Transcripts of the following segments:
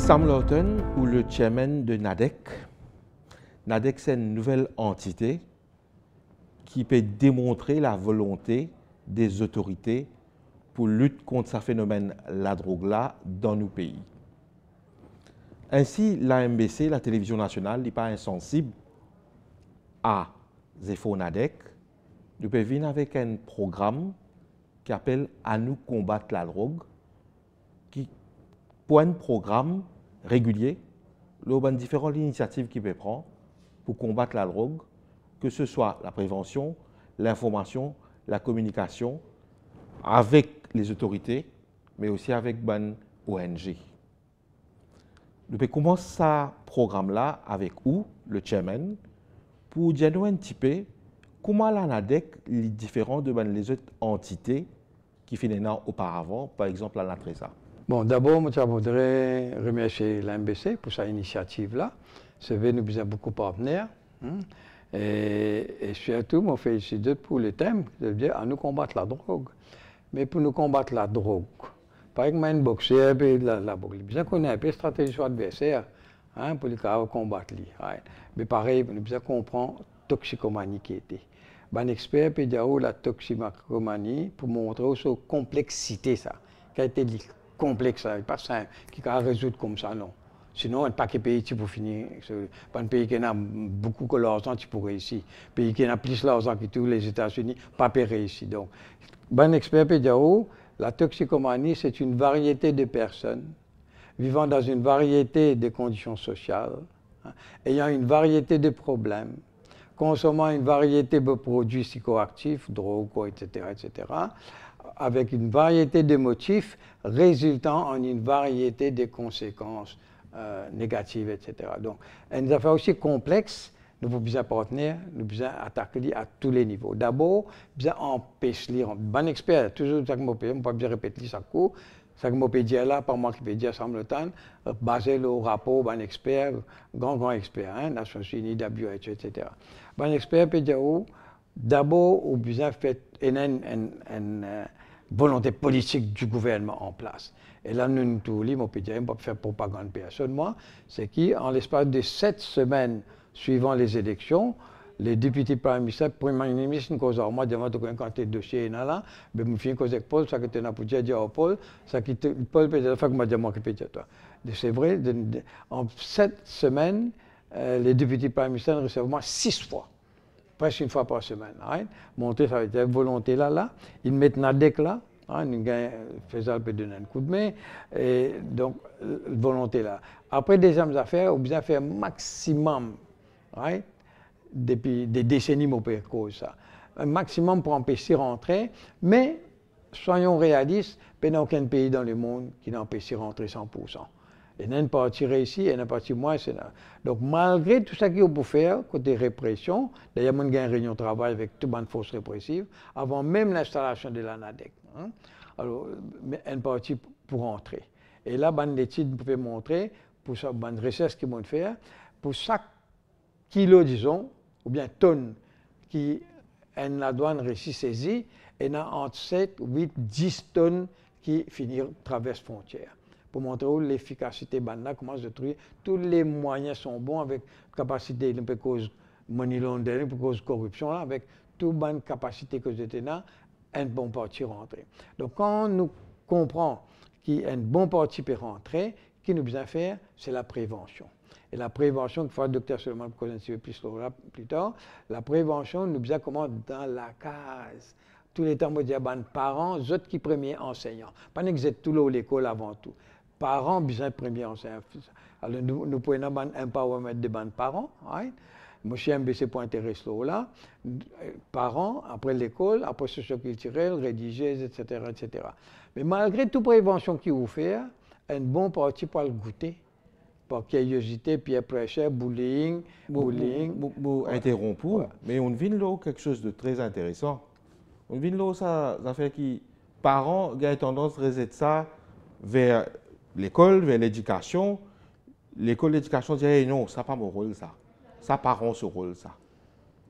Sam Lawton, ou le chairman de NADEC. NADEC, c'est une nouvelle entité qui peut démontrer la volonté des autorités pour lutter contre ce phénomène, la drogue-là, dans nos pays. Ainsi, l'AMBC, la télévision nationale, n'est pas insensible à Zepho NADEC. Nous pouvons venir avec un programme qui appelle « À nous combattre la drogue », qui pour un programme régulier, il y a différentes initiatives qu'il peut prendre pour combattre la drogue, que ce soit la prévention, l'information, la communication, avec les autorités, mais aussi avec les ONG. Nous pouvons commencer ce programme-là avec vous, le chairman, pour dire un petit peu comment la NADEC est différent de les autres entités qui finaient auparavant, par exemple la NATRESA. Bon, d'abord, je voudrais remercier l'AMBC pour cette initiative-là. C'est vrai, nous avons beaucoup de partenaires. Et surtout, je félicite pour le thème, c'est-à-dire à nous combattre la drogue. Mais pour nous combattre la drogue, par exemple, un boxeur, la drogue, bien qu'on ait un peu de stratégie adversaire pour les combattre. Mais pareil, nous devons comprendre la toxicomanie qui était. Un expert peut dire la toxicomanie pour montrer la complexité, ça, qui a été dit. Complexe, pas simple, qui peut résoudre comme ça, non. Sinon, un paquet de pays, tu peux finir. Un pays qui a beaucoup de l'argent, tu peux réussir. Un pays qui a plus d'argent que tous les États-Unis, pas peut réussir. Donc, un expert peut dire, la toxicomanie, c'est une variété de personnes vivant dans une variété de conditions sociales, ayant une variété de problèmes, consommant une variété de produits psychoactifs, drogue, etc., etc., avec une variété de motifs résultant en une variété de conséquences négatives, etc. Donc, une affaire aussi complexe, nous avons besoin de partenaires, nous avons besoin d'attaquer à tous les niveaux. D'abord, nous avons empêcher, un bon expert, toujours ça que je peux, pas bien répéter ça coup, ça que je peux dire là, par moi qui peux dire Sam Lawton, basé le rapport, bon expert, grand expert, Nations Unies, WHO, etc. Bon expert peut dire d'abord, on a besoin de faire une volonté politique du gouvernement en place. Et là, nous tous les, on peut dire, on ne peut pas faire propagande personne, moi, c'est qu'en l'espace de 7 semaines suivant les élections, les députés par ministre, premier ministre, nous causons moi devant tout un quantité de dossiers là, mais nous faisons cause avec Paul, ça que tu as pour dire à Paul, ça qui Paul peut dire, fait que moi je m'occupe de toi. C'est vrai, en 7 semaines, les députés par ministre reçoivent moi 6 fois. Presque une fois par semaine. Monter, ça veut dire volonté là. Ils mettent NADEC là. Ils faisaient peut donner un coup de main. Et donc, volonté là. Après, deuxième affaire, on a besoin de faire un maximum. Depuis des décennies, on peut cause ça. Un maximum pour empêcher de rentrer. Mais, soyons réalistes, il n'y a aucun pays dans le monde qui n'empêche de rentrer 100%. Il y a une partie réussie et une partie moins. Donc, malgré tout ça qu'il faut faire, côté répression, d'ailleurs, on a une réunion de travail avec toute une force répressive, avant même l'installation de la NADEC. Alors, une partie pour entrer. Et là, une étude pouvait montrer, pour ça, une recherche qu'ils vont faire, pour chaque kilo, disons, ou bien tonne, qui la douane réussit saisie, il y a entre 7, 8, 10 tonnes qui finissent traversent frontières. Pour montrer l'efficacité de comment se trouver. Tous les moyens sont bons avec capacité, pour cause money laundering, pour cause corruption, là, avec toute bonne capacité que j'étais là, un bon parti rentrer. Donc quand nous comprenons qu'un bon parti peut rentrer, ce qu'il nous besoin faire, c'est la prévention. Et la prévention, il faut le docteur seulement pour qu'on plus plus tard, la prévention nous besoin comment dans la case. Tous les temps, on dit à les parents, eux qui premiers enseignants. Pas que vous êtes tout l'école avant tout. Parents, besoin de premier enseignant. Alors, nous pouvons avoir un empowerment de bonnes parents. Moi, je suis MBC pour intéresser là. Parents, après l'école, après socio-culturel, rédigés, etc., etc. Mais malgré toute prévention qu'il vous fait, un bon parti pour le goûter. Par curiosité, puis après, bullying. Interrompu, mais on vient là quelque chose de très intéressant. On vient là, ça fait que parents ont tendance à réserver ça vers l'école, vers l'éducation. L'école, l'éducation dit hey, non, ça n'est pas mon rôle, ça. Ça, parents, ce rôle, ça.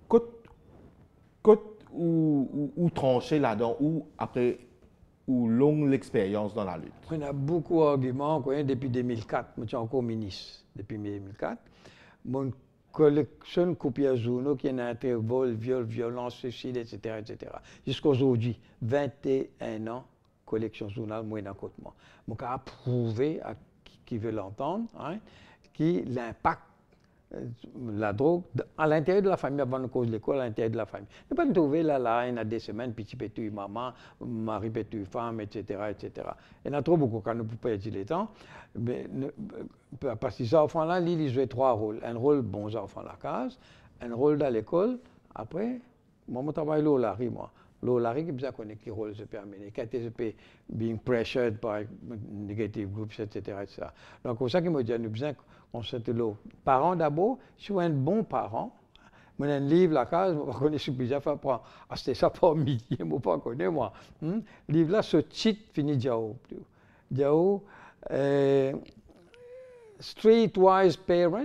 Quand ou trancher là-dedans, ou après ou longue l'expérience dans la lutte? On a beaucoup d'arguments depuis 2004. Je suis encore ministre depuis 2004. Mon collection de copies à journaux qui a été vol, viol, violence, suicide, etc. etc. Jusqu'à aujourd'hui, 21 ans, collection journal, moi, dans côté moi. Je peux prouver à qui veut l'entendre que l'impact la drogue à l'intérieur de la famille, avant de cause de l'école, à l'intérieur de la famille. Ne pas trouver là, il y a des semaines, petit pétu, maman, mari pétu, femme, etc., etc. Il y en a trop beaucoup quand nous ne pouvons pas dire le temps. Mais, parce que ces enfants-là, ils jouent 3 rôles. Un rôle, bons enfants à la case, un rôle dans l'école. Après, moi, je travaille au Larry, moi. Le Larry, qui besoin de connaître quel rôle je peux amener. Quand je peux being pressured by negative groups, etc., etc. Donc, c'est ça qui me dit, nous besoin on s'était là. Parents d'abord, si vous êtes un bon parent, vous avez un livre la case, vous connaissez plusieurs fois, c'était ça pour midi, je ne pas connais moi. Le livre là, ce titre finit Diao. Diao, Streetwise Parents,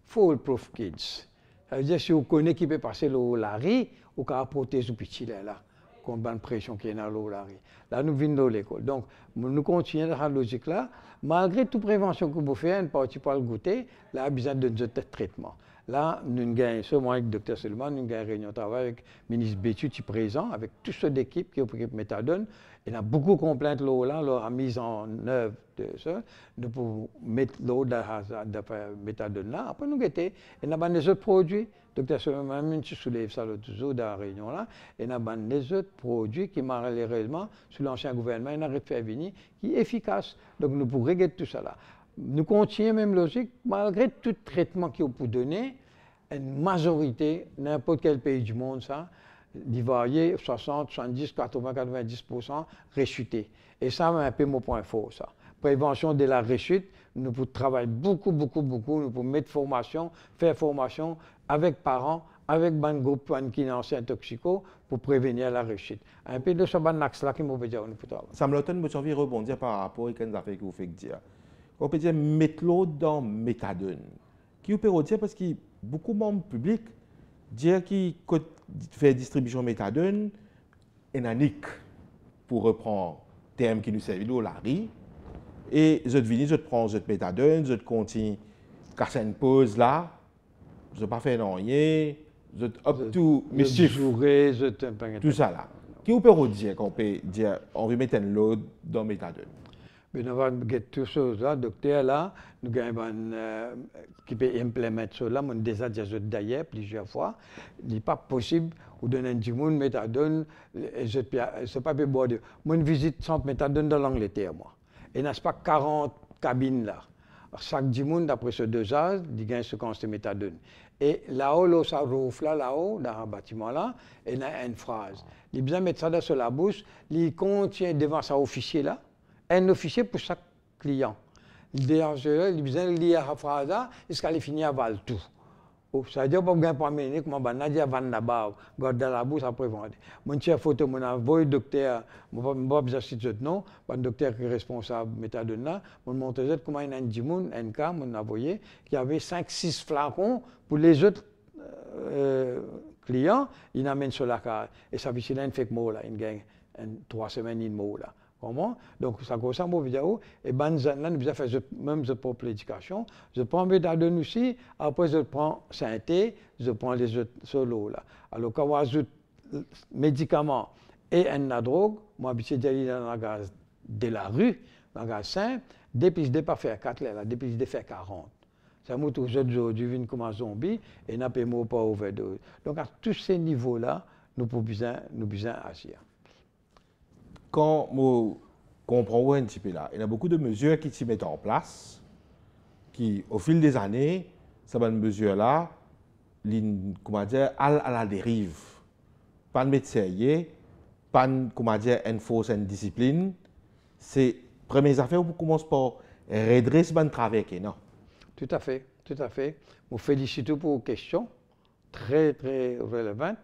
Foolproof Kids. Ça veut dire si vous connaissez qui peut passer le Larry, vous pouvez protéger ce petit là. Contre la pression qui est dans l'eau là. Là, nous venons de l'école. Donc, nous continuons dans la logique là. Malgré toute prévention que vous faites, on ne peut pas le goûter, là, il y a besoin de traitement. Là, nous gagnons, seulement avec le docteur Seulement, nous gagnons une réunion de travail avec le ministre Bétu qui est présent, avec toute cette équipe qui occupe méthadone. Il y a beaucoup de complaintes là, leur a mise en œuvre de ça. Nous pouvons mettre l'eau dans la méthadone là. Après, nous guetter. Il y a des autres produits. Docteur Seulement, même si soulève ça toujours dans la réunion là. Il y a des autres produits qui, malheureusement, sous l'ancien gouvernement, il a fait venir, qui est efficace. Donc, nous pouvons régler tout ça là. Nous continuons même logique, malgré tout traitement qu'on peut donner, une majorité, n'importe quel pays du monde, ça, divarié 60, 70, 80, 90% rechuté. Et ça, c'est un peu mon point fort, ça. Prévention de la rechute, nous pouvons travailler beaucoup, nous pouvons mettre formation, faire formation avec parents, avec un groupe qui est ancien toxico pour prévenir la rechute. Un peu de ce axe-là qui m'a dire, on peut travailler. Sam Lawton, je vais rebondir par rapport à ce que vous faites dire. On peut dire mettre l'eau dans méthadone. Qui peut dire parce que beaucoup de membres publics disent qu'ils fait distribution méthadone et nanique pour reprendre le terme qui nous sert au Larry. Et je viens, je prends cette méthadone, je continue, casser une pause là, je ne pas faire rien, je up to mischief. Tout ça là. Qui peut dire qu'on peut dire on veut mettre une load dans méthadone? Mais nous avons toutes ces choses-là, docteur là, nous avons qui peut implémenter cela, nous avons déjà dit d'ailleurs plusieurs fois, il n'est pas possible de donner un monde méthadone, je ne sais pas boire de. Moi, je visite centre méthadone dans l'Angleterre, moi. Et n'est-ce pas 40 cabines là. Chaque monde, d'après ce dosage, il gagne ce qu'on se méthadone. Et là-haut, ça rouvre là-haut, dans un bâtiment là, et il y a une phrase. Il a besoin de mettre ça dans la bouche, il contient devant sa officier là, un officier pour chaque client. Il a besoin de lire la phrase là, jusqu'à qu'il finisse à valer tout. Ça veut dire que je ne peux pas mener comme un dit avant d'abord, garder la bouche après vendre. Mon chef photo, mon envoyé docteur, je ne vais pas besoin de citer non, le docteur qui est responsable de méthadone là, mon montre comment il y a un cas, mon envoyé, qui avait 5-6 flacons pour les autres clients, il amène sur la carte. Et ça fait qu'il fait que mot là, il gagne 3 semaines, il mot là. Comment? Donc, ça cause ça, mon vidéo. Et ben, là, nous avons fait même de propre éducation. Je prends méthadone aussi, après, je prends synthé, je prends les autres solos là. Alors, quand on ajoute médicaments et une drogue, moi, je suis allé dans la gaz de la rue, dans la gaz simple, depuis de pas faire 4 là, depuis de faire 40. Ça m'a tous les jours, je viens comme un zombie et n'a pas pas overdose. Donc, à tous ces niveaux-là, nous pouvons agir. Quand on comprend un petit peu là, il y a beaucoup de mesures qui s'y mettent en place, qui, au fil des années, ces mesures-là, comment dire, à la dérive. Pas de médecin, pas de, comment dire, une force, une discipline. C'est premières affaires où on commence par redresser ce travail, non? Tout à fait, tout à fait. Je vous félicite pour vos questions, très, très relevantes.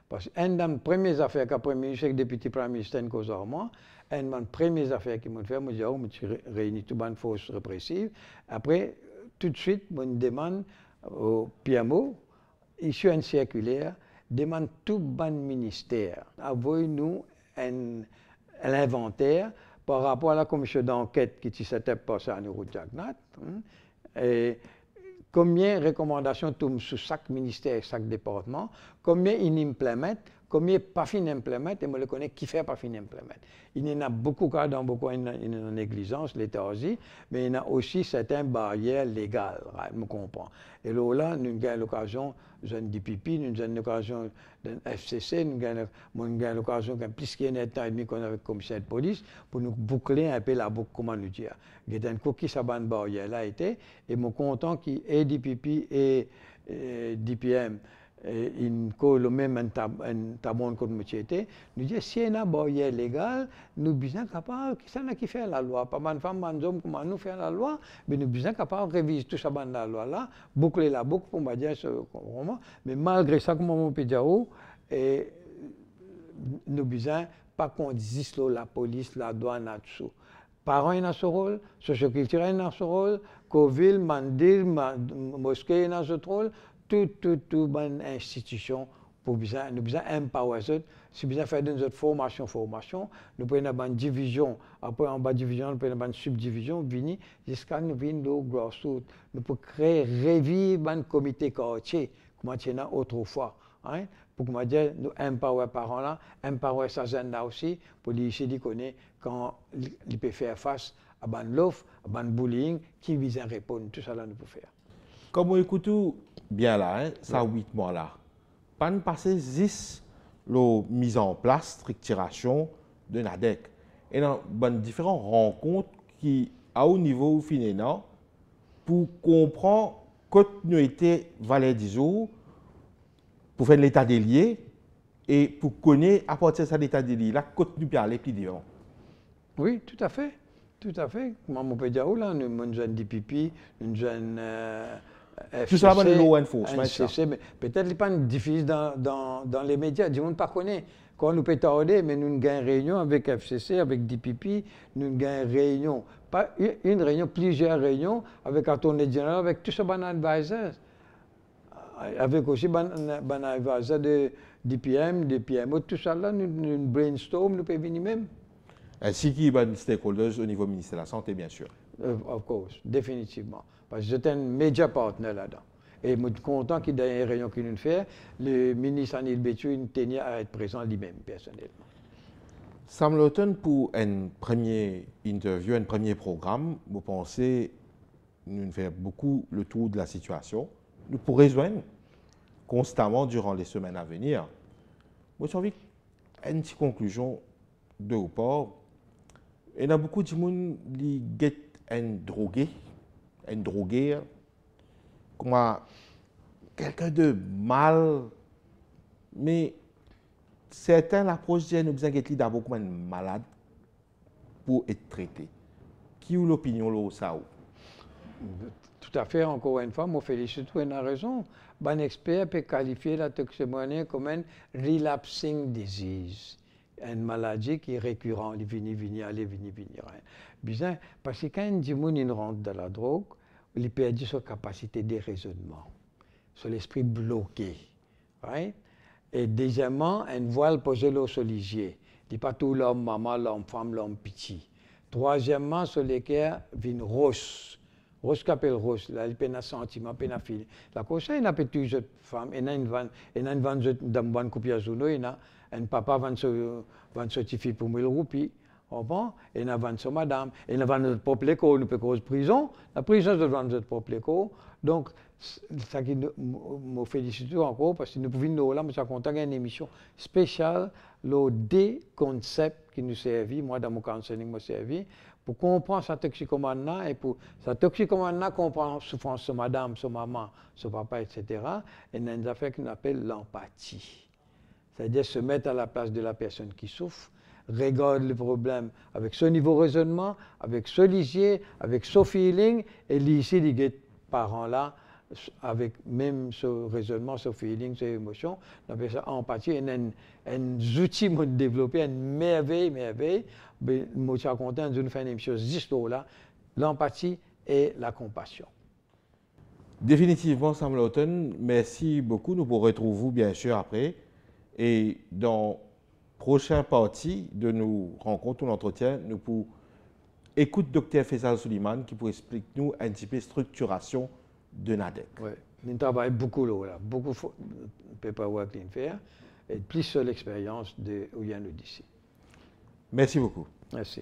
Parce qu'une des premières affaires qu'après je suis député Premier ministre en cause moi, une des premières affaires qui m'ont fait, je me suis réuni toute une force répressive. Après, tout de suite, je demande au PMO, issue une circulaire, demande tout bon ministère. Envoyez-nous l'inventaire par rapport à la commission d'enquête qui s'était passée à Neurojagnat. Et combien de recommandations tombent sur chaque ministère et chaque département, combien ils implémentent, combien pas fin implémentent, et je le connais qui fait pas fin implémentent. Il y en a beaucoup dans beaucoup une négligence, l'État aussi, mais il y en a aussi certaines barrières légales, je comprends. Et là, nous avons l'occasion, jeune DPP, nous avons l'occasion d'un FCC, nous avons l'occasion d'un plus qu'il y a un temps et demi qu'on a avec le commissaire de police, pour nous boucler un peu la boucle, comment nous dire. Il y a un coquille, ça bonne barrière là été, et je suis content qu'il y ait DPP et DPM. Il le même tabon comme nous était, nous dit si on a une barrière légale, nous sommes bien capables, qui fait la loi, pas mal femme, mal homme, comment nous faire la loi, mais nous sommes bien capables de réviser tout ça dans la loi là, boucler la boucle pour me dire ce moment, mais malgré ça, comme on peut dire, et nous sommes pas qu'on dise la police, la douane, là-dessous. Parents ont ce rôle, socioculturel ont ce rôle, Coville, Mandir, Mosquée ont ce rôle. Toute bonne institution pour besoin, nous besoin empower ça. Si besoin faire une formation, nous prenons une division, après en bas division, nous prenons une subdivision, venir jusqu'à nous venir au grassroots. Nous pouvons créer, revivre un comité quartier, comme on a autrefois. Hein? Pour que dire, nous empower les parents là, empower sa jeune là aussi, pour les ici connaître quand ils peuvent faire face à ban l'offre, à ban bullying, qui vise à répondre, tout ça là nous pouvons faire. Comme on écoute bien là, hein, ça 8 mois là, pas de passer 10 la mise en place, structuration de NADEC. Et dans différentes rencontres qui, à haut niveau, finalement, pour comprendre que nous étions valets d'ISO, pour faire l'état des lieux, et pour connaître à partir de cet état des lieux là, que nous peut aller plus différent. Oui, tout à fait. Tout à fait. Moi, on peut dire, là, nous avons une jeune DPP, une jeune FCC, tout ça, c'est law enforcement. mais peut-être pas difficile dans les médias. Du monde ne pas connaît. Quand nous peut tarder, mais nous avons une réunion avec FCC, avec DPP, nous avons une réunion, pas une réunion, plusieurs réunions avec l'attorney général, avec tous ces advisors. Avec aussi les advisors de DPM, de PMO, tout ça là, nous brainstorm, nous pouvons venir même. Ainsi qu'il y a des stakeholders au niveau du ministère de la Santé, bien sûr. Of course, définitivement. Parce que j'étais un major partner là-dedans. Et je suis content qu'il y ait une réunion qu'il nous fait. Le ministre Anil Bétu tenait à être présent lui-même, personnellement. Sam Lawton, pour une première interview, un premier programme, vous pensez nous faire beaucoup le tour de la situation. Nous pourrons rejoindre constamment durant les semaines à venir. Moi, j'ai envie une petite conclusion de report. Il y a beaucoup de gens qui get un drogué, comme quelqu'un de mal, mais certains l'approchent nous besoin d'abord comme un malade pour être traité. Qui est l'opinion là ça? Tout à fait, encore une fois, je félicite, tu as raison. Un expert peut qualifier la toxicomanie comme une relapsing disease. Une maladie qui est récurrente, venir. Bizarre, parce que quand un démon rentre dans la drogue, il perd sa capacité de raisonnement, son esprit bloqué. Right? Et deuxièmement, une voile posée sur les yeux. Il n'est pas tout l'homme, maman, l'homme, femme, l'homme, petit. Troisièmement, sur lesquels vient rose. Rose qu'appelle rose, là, il peut avoir un sentiment, il peut avoir un feeling. La cause, il y a une femme, il y a une vanne dans une coupe de zone, il y a un papa van certifié pour 1000 roupies. Et il y a une madame, et il y a notre propre école, nous pouvons prison. La prison, c'est notre propre école. Donc, ça qui me félicite encore, parce que nous pouvons nous là, mais ça compte une émission spéciale, le des concepts qui nous servent, moi dans mon counseling, m'a servi, pour comprendre sa toxicomanie et pour sa toxicomanie comprendre la souffrance de madame, de maman, de papa, etc. Et il y a une affaire qu'on appelle l'empathie. C'est-à-dire se mettre à la place de la personne qui souffre, regarde le problème avec ce niveau de raisonnement, avec ce lisier, avec ce feeling, et ici, les parents-là, avec même ce raisonnement, ce feeling, ces émotions, on appelle ça empathie, et un outil pour développer une merveille, mais moi, je suis content de faire une émission juste là, l'empathie et la compassion. Définitivement, Sam Lawton, merci beaucoup. Nous vous retrouvons bien sûr après. Et dans prochaine partie de nos rencontres ou l'entretien, nous pour écoute Dr Faisal Suleiman qui pour expliquer nous un petit peu structuration de NADEC. Oui, on travaille beaucoup là, beaucoup de paperwork à faire et plus sur l'expérience de Ouyan d'ici. Merci beaucoup. Merci.